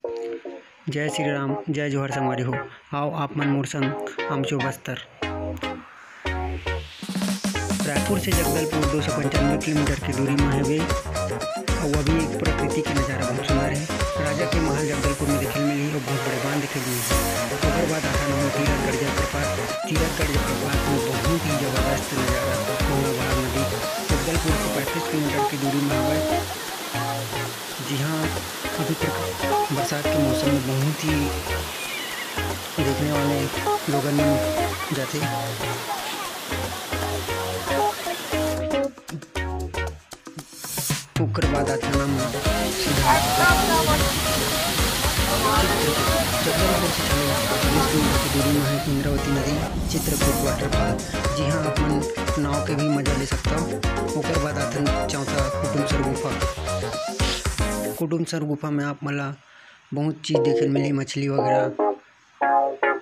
जय श्री राम, जय जोहर संगवारी हो। आओ आप मन मोर संग आमचो बस्तर। रायपुर से जगदलपुर 295 किलोमीटर की दूरी में है और अभी एक प्रकृति के नज़ारा बहुत सुंदर है। राजा के महल जगदलपुर में दिखे मिली और बहुत बड़े बांध दिखे मिली है। उसके बाद आता है तीरथगढ़ जलप्रपात। तीरथगढ़ जलप्रपात में बहुत ही जबरदस्त नज़ारा गंगा नदी जगदलपुर से 35 किलोमीटर की दूरी में है। जी हाँ, अभी तक बरसात के मौसम में बहुत ही देखने वाले लोगन जाते। उसके बाद आता नाम जगदलपुर से 40 किलोमीटर की दूरी में है इंद्रावती नदी चित्रकूट वाटरफॉल। जी हाँ, अपन नाव के भी मजा ले सकता हो। उसके बाद आता चौथा कुटुम्बसर गुफा। कुटुम्बसर गुफा में आप मला बहुत चीज़ देखने मिली, मछली वगैरह,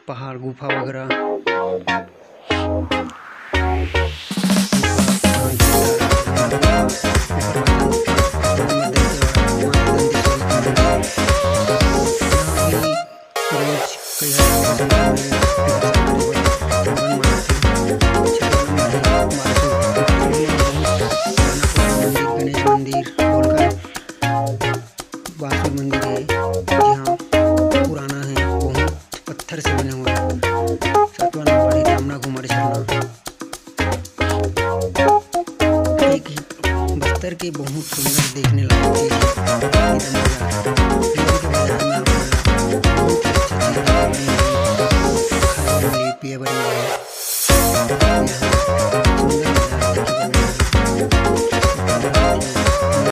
पहाड़, गुफा वगैरह। गणेश मंदिर, बासु मंदिर है, जहाँ पुराना है, बहुत पत्थर से बने हुए हैं। सातवां नंबर है रामना घुमर झरना। एक बस्तर के बहुत सुंदर देखने लायक चीज है।